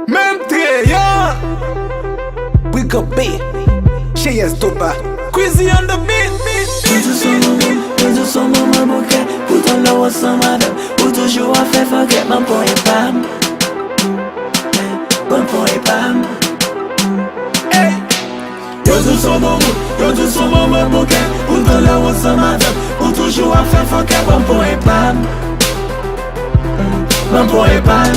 Même triant. We go be. She is dopa. Quizzy on the beat. Yo sou maman bouquet, pourtant là on s'en madame, ou toujours à faire forget man pour et pam, man pour et pam. Yo tout son maman bouquet, pourtant là on s'en madame, ou toujours à faire forget man pour et pam, man pour et pam.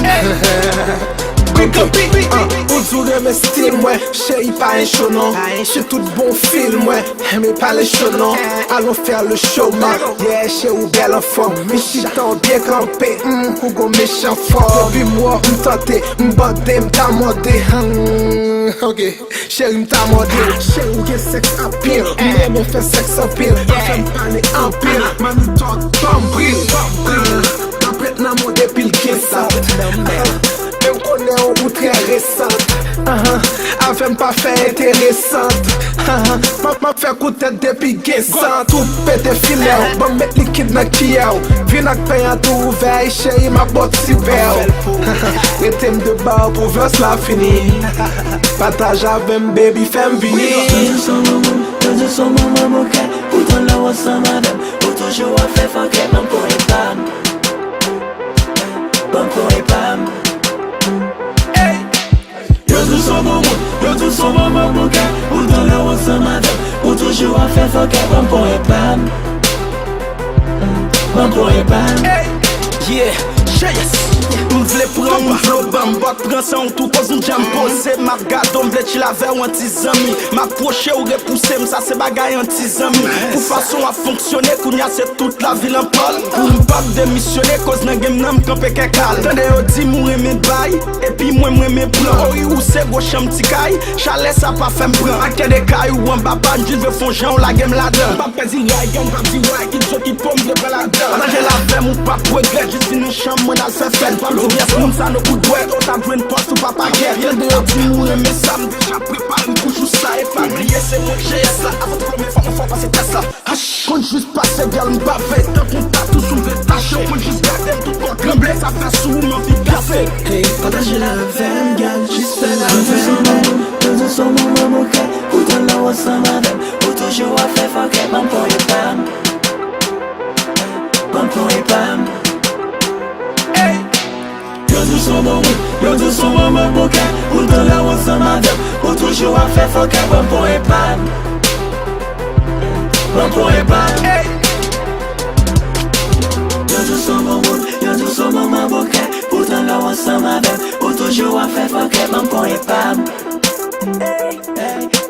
Ou tou reme stil mwen, chéri pa en chonon. Che tout bon film mwen, mais pas les chonon. Allons faire le show man, yeah, chez ou belle en forme. Michitan bien campé, kougo méchant fort. Puis moi, m'tente, m'bande, m'tamode. Ok, chéri m'tamode. Chéri ou gen sex appeal, m'aime fait sex appeal. Femme pane en pile, mami talk bombril. Tapet nan mon depil gen sa. Eu connais ou très récente. Avem pas fait intéressante. M'a fait coûter depuis guessant. Tout pété filet, bon met liquide nan kiyaw. Vin ak payan tout ouvert, chéri ma botte si belle. Retem de bar pour verse la fini. Partage avem baby femme vini. Yo sou maman bouquet, pourtant là on s'en madame, ou toujours à faire forget man pour et pam, man pour et pam. Yo tout son maman bouquet, pourtant là on s'en madame, ou toujours à faire forget man pour et pam, man pour et pam. Yeah, yes. M'vle pran mon flow bam, bak pran sa ou tou cause m'jam pose. Ma gado m'vle ti la ver ou anti-zami. M'approche ou repousse m'sa se bagay anti-zami. Pou fason a fonctionner, kounya se toute la ville en parle. Pou m'pap démissionner, cause nan game nan m'kampe kekal. Tande yo di mou reme bay, epi mwen reme plan. Ori ou se go cham ti kay, chalet sa pa fem pran. Ake de kay ou an baban, jil ve fon jan ou la game la dan. Pap pezi ray, yon pap di way, ki tso ki pom de pe la dan. Ananje la vem ou pap regret, jis fin nou cham mwen al se fel. Yes, moun sa nou kou dwet, o ta dwen post ou pa paket. Yende yo di mou reme sam, deja prepare m'kouchou sa e fabriye se mwen GS la. Avot prome fwa mwen fwa pase Tesla. Kon jis pase gal m'bave, tan kon tatou sou ve tache. Kon jis gade tout kon tremble, sa fè sou m'en fi kafe. Partage la vem gal, jis fè la vem. Yo tout son maman bouquet, pourtant là on s'en madame, ou toujours à faire forget man pour et pam, man pour et pam. Yo tout son maman bouquet, pourtant là on s'en madame, ou toujours à faire forget man pour et pam, man pour et pam. Yo tout son maman bouquet, pourtant là on s'en madame, ou toujours à faire forget man pour et pam,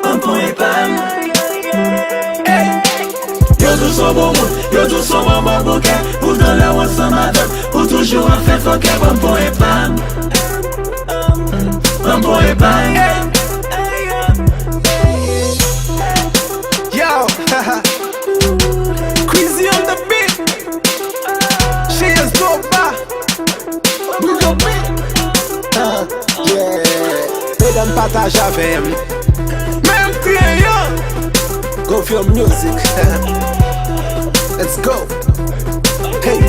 man pour et pam. Yo tout son maman bouquet, pourtant là on s'en madame, ou toujours à faire forget man pour et pam, man pour et pam. Yo, Quizzy on the beat. She is dopa. We go beat. Yeah, mesdames partage avec. Même triant. Go for your music. Let's go. Hey.